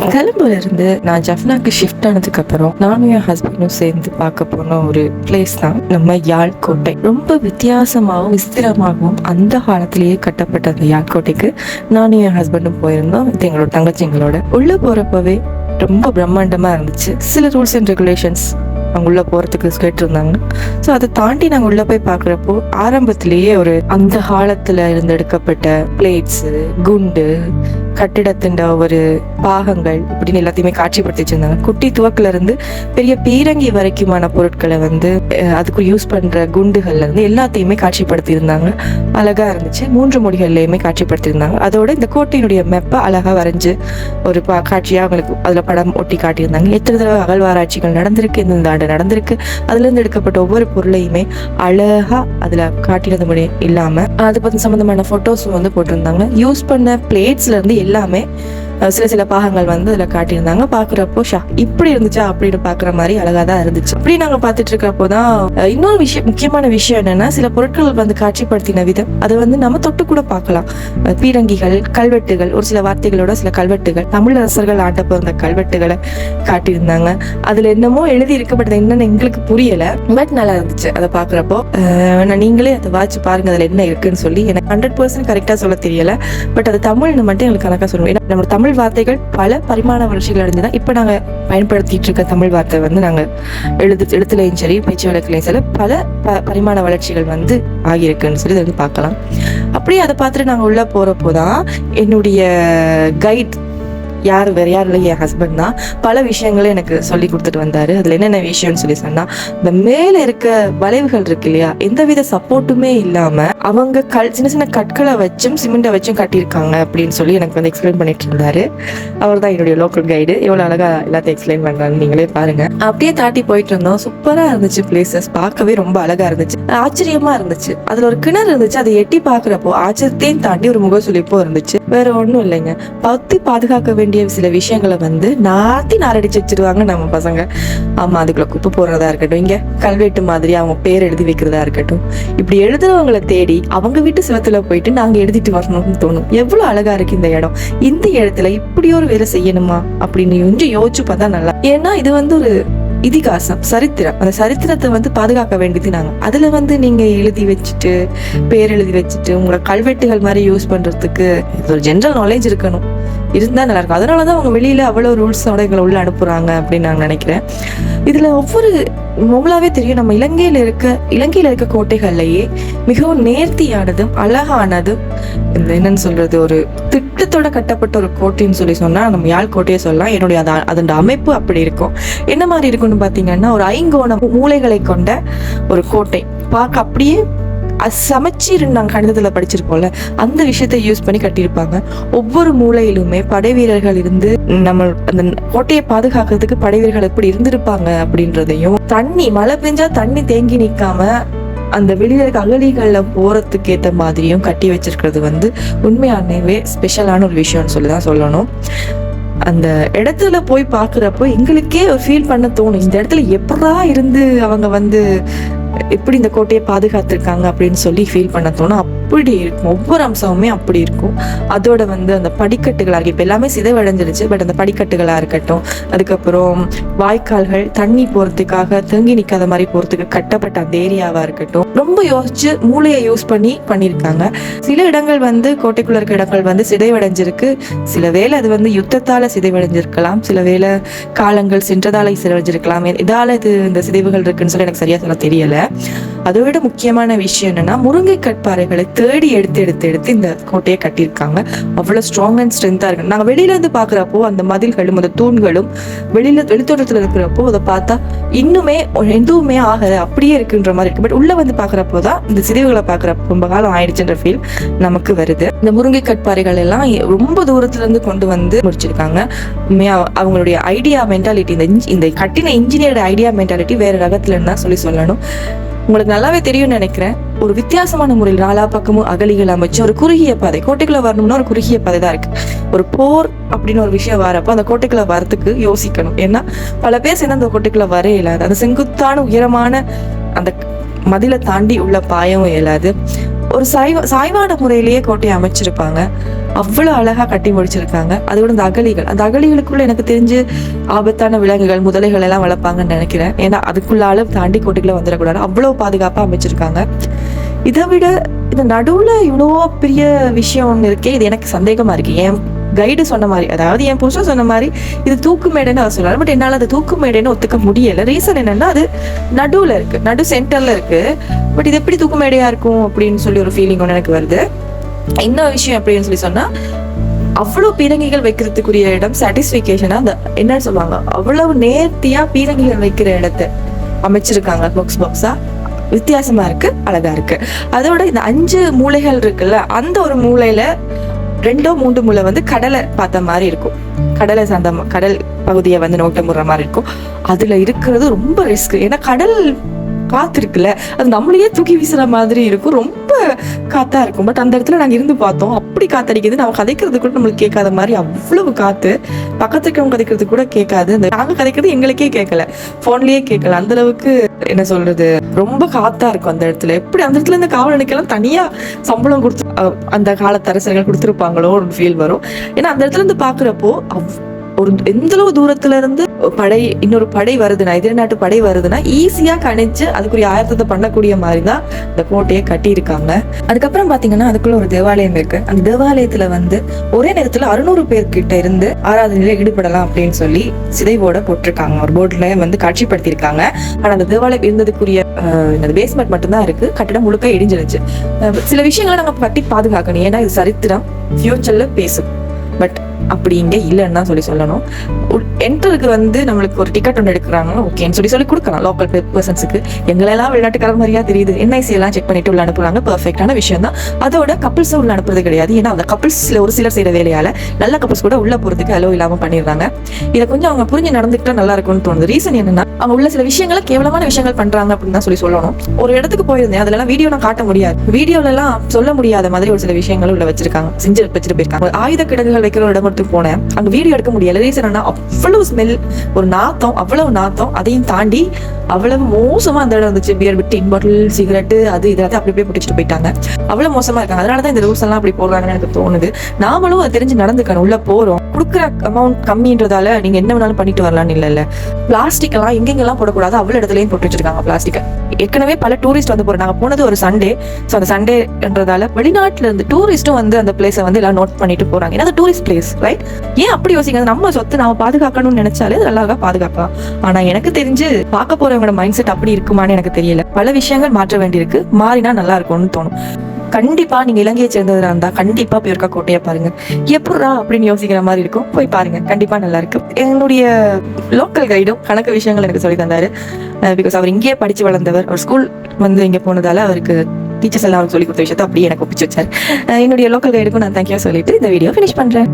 கொழும்புல இருந்து நான் ஜஃப்னாக்கு ஷிஃப்ட் ஆனதுக்கு அப்புறம் நானும் என் ஹஸ்பண்டும் சேர்ந்து பார்க்க போன ஒரு பிளேஸ் தான் நம்ம யாழ்கோட்டை. ரொம்ப வித்தியாசமாகவும் விஸ்திரமாகவும் அந்த காலத்திலேயே கட்டப்பட்ட அந்த யாழ்கோட்டைக்கு நானும் என் ஹஸ்பண்டும் போயிருந்தோம். எங்களோட தங்கச்சிங்களோட உள்ள போறப்பவே ரொம்ப பிரம்மாண்டமா இருந்துச்சு. சில ரூல்ஸ் அண்ட் ரெகுலேஷன்ஸ் அவங்க உள்ள போறதுக்கு கேட்டிருந்தாங்க. ஸோ அதை தாண்டி நாங்கள் உள்ள போய் பார்க்குறப்போ ஆரம்பத்திலேயே ஒரு அந்த காலத்துல இருந்து எடுக்கப்பட்ட பிளேட்ஸ், குண்டு, கட்டிடத்தின் ஒரு பாகங்கள் இப்படின்னு எல்லாத்தையுமே காட்சிப்படுத்தி வச்சிருந்தாங்க. குட்டி துவக்கில இருந்து பெரிய பீரங்கி வரைக்குமான பொருட்களை அதுக்கு யூஸ் பண்ற குண்டுகள்ல இருந்து எல்லாத்தையுமே காட்சிப்படுத்தி இருந்தாங்க. அழகா இருந்துச்சு. 3 மொழிகள்லயுமே காட்சிப்படுத்தி இருந்தாங்க. அதோட இந்த கோட்டையினுடைய மெப்ப அழகா வரைஞ்சு ஒரு காட்சியா அவங்களுக்கு அதுல படம் ஒட்டி காட்டியிருந்தாங்க. எத்தனை தடவை அகழ்வாராய்ச்சிகள் நடந்திருக்கு, இந்த ஆண்டு நடந்திருக்கு, அதுல இருந்து எடுக்கப்பட்ட ஒவ்வொரு பொருளையுமே அழகா அதுல காட்டினது முறை இல்லாம அது பத்தி சம்பந்தமான போட்டோஸ் போட்டிருந்தாங்க. யூஸ் பண்ண பிளேட்ஸ்ல இருந்து எல்லாமே சில பாகங்கள் அதுல காட்டியிருந்தாங்க. பாக்குறப்போ இப்படி இருந்துச்சா அப்படின்னு பாக்குற மாதிரி அழகா தான் இருந்துச்சு. அப்படி நாங்க பாத்துட்டு இருக்கிறப்போதான் இன்னொரு விஷயம், முக்கியமான விஷயம் என்னன்னா, சில பொருட்கள் காட்சிப்படுத்தின விதம் அதை நம்ம தொட்டு கூட பார்க்கலாம். பீரங்கிகள், கல்வெட்டுகள், ஒரு சில வார்த்தைகளோட சில கல்வெட்டுகள், தமிழரசர்கள் ஆண்ட பிறந்த கல்வெட்டுகளை காட்டியிருந்தாங்க. அதுல என்னமோ எழுதி இருக்கப்பட்டது என்னன்னு எங்களுக்கு புரியல, பட் நல்லா இருந்துச்சு. அதை பாக்குறப்போ நீங்களே அதை வாட்சி பாருங்க அதுல என்ன இருக்குன்னு சொல்லி. எனக்கு 100% கரெக்டா சொல்ல தெரியல, பட் அது தமிழ்னு மட்டும் எங்களுக்கு கணக்கா சொல்லணும். நம்ம தமிழ் வார்த்தைகள் பல பரிமாண வளர்ச்சிகள் அடைஞ்சுதான் இப்ப நாங்க பயன்படுத்திட்டு இருக்க தமிழ் வார்த்தை நாங்க எழுத்துலையும் சரி, பேச்சு வழக்குலையும் சரி பல பரிமாண வளர்ச்சிகள் ஆகியிருக்குன்னு சொல்லி பார்க்கலாம். அப்படியே அதை பார்த்துட்டு நாங்க உள்ள போறப்போதான் என்னுடைய கைட் வேற யாரும் இல்லை, என் ஹஸ்பண்ட் தான் பல விஷயங்களும் எனக்கு சொல்லி கொடுத்துட்டு வந்தாரு. அதுல என்னென்ன விஷயம்னு சொல்லி சொன்னா, இந்த மேல இருக்க வளைவுகள் இருக்கு இல்லையா, எந்தவித சப்போர்ட்டுமே இல்லாம அவங்க சின்ன சின்ன கற்களை வச்சும் சிமெண்ட்டை வச்சும் கட்டியிருக்காங்க அப்படின்னு சொல்லி எனக்கு எக்ஸ்பிளைன் பண்ணிட்டு இருந்தாரு. அவர் தான் என்னுடைய லோக்கல் கைடு. எவ்வளவு அழகா எல்லாத்தையும் எக்ஸ்பிளைன் பண்றாங்க, நீங்களே பாருங்க. அப்படியே தாட்டி போயிட்டு இருந்தோம். சூப்பரா இருந்துச்சு. பிளேசஸ் பார்க்கவே ரொம்ப அழகா இருந்துச்சு, ஆச்சரியமா இருந்துச்சு. அதுல ஒரு கிணறு இருந்துச்சு. அதை எட்டி பாக்குறப்போ ஆச்சரியத்தையும் தாண்டி ஒரு முகசுளிப்போ இருந்துச்சு. வேற ஒண்ணும் இல்லைங்க, பத்தி பாதுகாக்க வேண்டிய சில விஷயங்களை நாரடிச்சு வச்சிருவாங்க நம்ம பசங்க. ஆமா, அதுக்குள்ள குப்பை போடுறதா இருக்கட்டும், இங்க கல்வெட்டு மாதிரி அவங்க பேர் எழுதி வைக்கிறதா இருக்கட்டும், இப்படி எழுதுறவங்களை தேடி அவங்க வீட்டு சிவத்துல போயிட்டு நாங்க எழுதிட்டு வரணும்னு தோணும். எவ்வளவு அழகா இருக்கு இந்த இடம். இந்த இடத்துல இப்படி ஒரு வேலை செய்யணுமா அப்படின்னு கொஞ்சம் யோசிச்சு பார்த்தா நல்லா. ஏன்னா இது ஒரு இதிகாசம், சரித்திரம். அந்த சரித்திரத்தை பாதுகாக்க வேண்டியது நாங்க. அதுல நீங்க எழுதி வச்சுட்டு, பேர் எழுதி வச்சுட்டு, உங்களோட கல்வெட்டுகள் மாதிரி யூஸ் பண்றதுக்கு ஒரு ஜென்ரல் நாலேஜ் இருக்கணும், இருந்தா நல்லா இருக்கும். அதனாலதான் அவங்க வெளியில அவ்வளவு ரூல்ஸோட எங்களை உள்ள அனுப்புறாங்க அப்படின்னு நான் நினைக்கிறேன். இதுல ஒவ்வொரு நம்மளாவே தெரியும், நம்ம இலங்கையில இருக்க கோட்டைகள்லயே மிகவும் நேர்த்தியானதும் அழகானதும் என்னன்னு சொல்றது, ஒரு திட்டத்தோட கட்டப்பட்ட ஒரு கோட்டைன்னு சொல்லி சொன்னா நம்ம யாழ்கோட்டையை சொல்லலாம். என்னுடைய அதோட அமைப்பு அப்படி இருக்கும். என்ன மாதிரி இருக்குன்னு பாத்தீங்கன்னா, ஒரு 5 மூலைகளை கொண்ட ஒரு கோட்டை. பார்க்க அப்படியே சமச்சீர் நாங்கள் கணிதத்துல படிச்சிருப்போம்ல, அந்த விஷயத்தை யூஸ் பண்ணி கட்டியிருப்பாங்க. ஒவ்வொரு மூலையிலுமே படை வீரர்கள் இருந்து நம்ம அந்த கோட்டையை பாதுகாக்கிறதுக்கு படை வீரர்கள் எப்படி இருந்திருப்பாங்க அப்படின்றதையும், மழை பெஞ்சா தண்ணி தேங்கி நிற்காம அந்த வெளியில இருக்க அகழிகள்ல போறதுக்கு ஏற்ற மாதிரியும் கட்டி வச்சிருக்கிறது உண்மையானவே ஸ்பெஷலான ஒரு விஷயம்னு சொல்லிதான் சொல்லணும். அந்த இடத்துல போய் பாக்குறப்போ எங்களுக்கே ஒரு ஃபீல் பண்ண தோணும், இந்த இடத்துல எப்படா இருந்து அவங்க எப்படி இந்த கோட்டையை பாதுகாத்திருக்காங்க அப்படின்னு சொல்லி ஃபீல் பண்ண தோணும். அப்படி இருக்கும், ஒவ்வொரு அம்சமுமே அப்படி இருக்கும். அதோட அந்த படிக்கட்டுகளா இருக்கு, இப்ப எல்லாமே சிதைவடைஞ்சிருச்சு, பட் அந்த படிக்கட்டுகளா இருக்கட்டும், அதுக்கப்புறம் வாய்க்கால்கள் தண்ணி போறதுக்காக தேங்கி நிக்காத மாதிரி போறதுக்கு கட்டப்பட்ட அந்த ஏரியாவா இருக்கட்டும், ரொம்ப யோசிச்சு மூளையை யூஸ் பண்ணி பண்ணியிருக்காங்க. சில இடங்கள் கோட்டைக்குள்ள இருக்க இடங்கள் சிதைவடைஞ்சிருக்கு. சில வேளை அது யுத்தத்தால சிதைவடைஞ்சிருக்கலாம், சில வேளை காலங்கள் சென்றதால சிதைவடைஞ்சிருக்கலாம். இதால இந்த சிதைவுகள் இருக்குன்னு சொல்லி எனக்கு சரியா சொல்ல தெரியல. அதை விட முக்கியமான விஷயம் என்னன்னா, முருங்கை கற்பாறைகளை தேடி எடுத்து இந்த கோட்டையை கட்டியிருக்காங்க. அவ்வளவு ஸ்ட்ராங் அண்ட் ஸ்ட்ரென்த்தா இருக்கு. நாங்க வெளியில இருந்து பாக்குறப்போ அந்த மதில்களும் அந்த தூண்களும் வெளித்தோட்டத்துல இருக்கிறப்போ அதை பார்த்தா இன்னுமே எதுவுமே ஆகல, அப்படியே இருக்குன்ற மாதிரி இருக்கு. பட் உள்ள பாக்குறப்போதான் இந்த சிதைவுகளை பாக்குறப்போ ரொம்ப காலம் ஆயிடுச்சுன்ற ஃபீல் நமக்கு வருது. இந்த முருங்கை கற்பாறைகள் எல்லாம் ரொம்ப தூரத்துல இருந்து கொண்டு முடிச்சிருக்காங்க. அவங்களுடைய ஐடியா மென்டாலிட்டி, இந்த கட்டின இன்ஜினியரோட ஐடியா மென்டாலிட்டி வேற ரகத்துல இருந்தா சொல்லணும். உங்களுக்கு நல்லாவே தெரியும்னு நினைக்கிறேன். ஒரு வித்தியாசமான முறையில் 4 பக்கமும் அகழிகள் அமைச்சு ஒரு குறுகிய பாதை, கோட்டைக்குள்ள வரணும்னா ஒரு குறுகிய பாதை தான் இருக்கு. ஒரு போர் அப்படின்னு ஒரு விஷயம் வரப்போ அந்த கோட்டைக்குள்ள வரத்துக்கு யோசிக்கணும். ஏன்னா பல பேர் சேர்ந்து அந்த கோட்டைக்குள்ள வர இயலாது. அந்த செங்குத்தான உயரமான அந்த மதிலை தாண்டி உள்ள பாயவும் இயலாது. ஒரு சாய்வான முறையிலேயே கோட்டையை அமைச்சிருப்பாங்க. அவ்வளோ அழகா கட்டி முடிச்சிருக்காங்க. அதோட அந்த அகழிகள், அந்த அகழிகளுக்குள்ள எனக்கு தெரிஞ்சு ஆபத்தான விலங்குகள், முதலைகள் எல்லாம் வளர்ப்பாங்கன்னு நினைக்கிறேன். ஏன்னா அதுக்குள்ள அளவு தாண்டி கோட்டைக்குள்ள வந்துடக்கூடாது, அவ்வளவு பாதுகாப்பா அமைச்சிருக்காங்க. இதை விட இந்த நடுவுல இவ்வளோ பெரிய விஷயம் ஒன்று இருக்கே, இது எனக்கு சந்தேகமா இருக்கு. என் கைடு சொன்ன மாதிரி, அதாவது என் புருஷன் சொன்ன மாதிரி இது தூக்கு மேடைன்னு அவர் சொல்றாரு. பட் என்னால் அது தூக்கு மேடைன்னு ஒத்துக்க முடியல. ரீசன் என்னன்னா, அது நடுவுல இருக்கு, நடு சென்டர்ல இருக்கு. பட் இது எப்படி தூக்கு மேடையா இருக்கும் அப்படின்னு சொல்லி ஒரு ஃபீலிங் ஒன்று எனக்கு வருது. இன்னொரு விஷயம் அப்படின்னு சொல்லி சொன்னா, அவ்வளவு பீரங்கிகள் வைக்கிறதுக்குரிய இடம் சாட்டிஸ்பிகேஷனா அந்த என்னன்னு சொல்லுவாங்க, அவ்வளவு நேர்த்தியா பீரங்கிகள் வைக்கிற இடத்தை அமைச்சிருக்காங்க. பாக்ஸா வித்தியாசமா இருக்கு, அழகா இருக்கு. அதோட இந்த 5 மூலைகள் இருக்குல்ல, அந்த ஒரு மூலையில 2 3 மூலை வந்து கடலை பார்த்த மாதிரி இருக்கும். கடலை சார்ந்த கடல் பகுதியை வந்து நோட்டம் முடுற மாதிரி இருக்கும். அதுல இருக்கிறது ரொம்ப ரிஸ்க். ஏன்னா கடல் காத்து இருக்குல்ல, அது நம்மளையே தூக்கி வீசுற மாதிரி இருக்கும். ரொம்ப காத்தா இருக்கும். பட் அந்த இடத்துல நாங்க இருந்து பார்த்தோம், அப்படி காத்தடிக்குது. நம்ம கதைக்கிறது கூட நம்மளுக்கு கேட்காத மாதிரி அவ்வளவு காத்து. பக்கத்துல இருக்கவங்க கதைக்கிறது கூட கேட்காது. அந்த நாங்க கதைக்கிறது எங்களுக்கே கேட்கல, போன்லயே கேட்கல. அந்த அளவுக்கு என்ன சொல்றது, ரொம்ப காத்தா இருக்கும் அந்த இடத்துல. எப்படி அந்த இடத்துல இந்த காவலனுக்கெல்லாம் தனியா சம்பளம் கொடுத்து அந்த காலத்து அரசர்கள் கொடுத்துருப்பாங்களோ ஒரு ஃபீல் வரும். ஏன்னா அந்த இடத்துல இருந்து பாக்குறப்போ ஒரு எந்த அளவு தூரத்துல இருந்து இன்னொரு படை வருதுன்னா, எதிர நாட்டு படை வருதுன்னா ஈஸியா கணிச்சு அதுக்குரிய ஆயத்தத்தை பண்ணக்கூடிய மாதிரி தான் இந்த கோட்டையை கட்டி இருக்காங்க. அதுக்கப்புறம் பாத்தீங்கன்னா அதுக்குள்ள ஒரு தேவாலயம் இருக்கு. அந்த தேவாலயத்துல வந்து ஒரே நேரத்துல 600 பேர்கிட்ட இருந்து ஆராதனையில ஈடுபடலாம் அப்படின்னு சொல்லி சிதைவோட போட்டிருக்காங்க. ஒரு போர்ட்ல வந்து காட்சிப்படுத்திருக்காங்க. ஆனா அந்த தேவாலயம் இருந்ததுக்குரிய பேஸ்மெண்ட் மட்டும்தான் இருக்கு. கட்டிடம் முழுக்க இடிஞ்சிருச்சு. சில விஷயங்களை நம்ம கட்டி பாதுகாக்கணும். ஏன்னா இது சரித்திரம், ஃபியூச்சர்ல பேசும். பட் அப்படி இங்க இல்லைன்னு தான் சொல்லணும். என்ட்ருக்கு வந்து நம்மளுக்கு ஒரு டிக்கெட் ஒன்று எடுக்கிறாங்க, ஓகேன்னு சொல்லி கொடுக்கலாம் லோக்கல் பர்சன்ஸுக்கு. எங்களெல்லாம் வெளிநாட்டுக்கார மாதிரியா தெரியுது. என்ஐசி எல்லாம் செக் பண்ணிட்டு உள்ள அனுப்புறாங்க, பெர்ஃபெக்டான விஷயம் தான். அதோட கப்பிள்ஸ் உள்ள அனுப்புறது கிடையாது. ஏன்னா அந்த கப்பிள்ஸ்ல ஒரு சிலர் செய்யற வேலையால நல்ல கப்பிள்ஸ் கூட உள்ள போறதுக்கு அலோ இல்லாம பண்ணிடுறாங்க. இதை கொஞ்சம் அவங்க புரிஞ்சு நடந்துக்கிட்டா நல்லா இருக்கும்னு தோணுது. ரீசன் என்னன்னா, அவங்க உள்ள சில விஷயங்களை கேவலமான விஷயங்கள் பண்றாங்க அப்படின்னு தான் சொல்லணும். ஒரு இடத்துக்கு போயிருந்தேன், அதுல வீடியோ நான் காட்ட முடியாது, வீடியோல எல்லாம் சொல்ல முடியாத மாதிரி ஒரு சில விஷயங்கள் உள்ள வச்சிருக்காங்க, செஞ்சு வச்சுட்டு போயிருக்காங்க. ஆயுத கிடங்குகள் வைக்கிற இடம் போனேன், அங்க வீடியோ எடுக்க முடியல. ரீசன் என்ன, அவ்வளவு ஸ்மெல், ஒரு நாத்தம், அவ்வளவு நாத்தம். அதையும் தாண்டி அவ்வளவு மோசமா அந்த இடம் இருந்துச்சு. பியர் டின் பாட்டில், சிகரெட்டு, அது இதை அப்படி பிடிச்சிட்டு போயிட்டாங்க. அவ்வளவு மோசமா இருக்காங்க. அதனாலதான் இந்த ரூல்ஸ் எல்லாம் அப்படி போடுறாங்கன்னு எனக்கு தோணுது. நாமளும் அதை தெரிஞ்சு நடந்துக்கணும். உள்ள போறோம், கொடுக்குற அமௌண்ட் கம்மின்றதால நீங்க என்ன வேணாலும் பண்ணிட்டு வரலாம்னு இல்ல. பிளாஸ்டிக் எல்லாம் எங்கெங்கெல்லாம் போடக்கூடாது அவ்வளவு இடத்துலயும் போட்டு வச்சிருக்காங்க பிளாஸ்டிக். ஏற்கனவே பல டூரிஸ்ட் வந்து போறோம். நாங்க போனது ஒரு சண்டே. ஸோ அந்த சண்டேன்றதால வெளிநாட்டுல இருந்து டூரிஸ்டும் வந்து அந்த பிளேஸை வந்து எல்லாம் நோட் பண்ணிட்டு போறாங்க. ஏன்னா அது டூரிஸ்ட் பிளேஸ், ரைட்? ஏன் அப்படி யோசிங்க, நம்ம சொத்து நாம பாதுகாக்கணும்னு நினைச்சாலே நல்லா பாதுகாக்கலாம். ஆனா எனக்கு தெரிஞ்சு பார்க்க போறவங்களோட மைண்ட் செட் அப்படி இருக்குமான்னு எனக்கு தெரியல. பல விஷயங்கள் மாற்ற வேண்டியிருக்கு. மாறினா நல்லா இருக்கும்னு தோணும். கண்டிப்பா நீங்க இலங்கையை சேர்ந்ததா இருந்தா கண்டிப்பா போயிருக்கா கோட்டையை பாருங்க. எப்படா அப்படின்னு யோசிக்கிற மாதிரி இருக்கும், போய் பாருங்க, கண்டிப்பா நல்லா இருக்கு. என்னுடைய லோக்கல் கைடும் கணக்கு விஷயங்கள் எனக்கு சொல்லி தந்தாரு. பிகாஸ் அவர் இங்கேயே படிச்சு வளர்ந்தவர். அவர் ஸ்கூல் வந்து இங்கே போனதால அவருக்கு டீச்சர்ஸ் எல்லாம் சொல்லி கொடுத்த விஷயத்த அப்படியே எனக்கு ஒப்பிச்சு வச்சார். என்னுடைய லோக்கல் கைடுக்கும் நான் தேங்க்யூ சொல்லிட்டு இந்த வீடியோ ஃபினிஷ் பண்றேன்.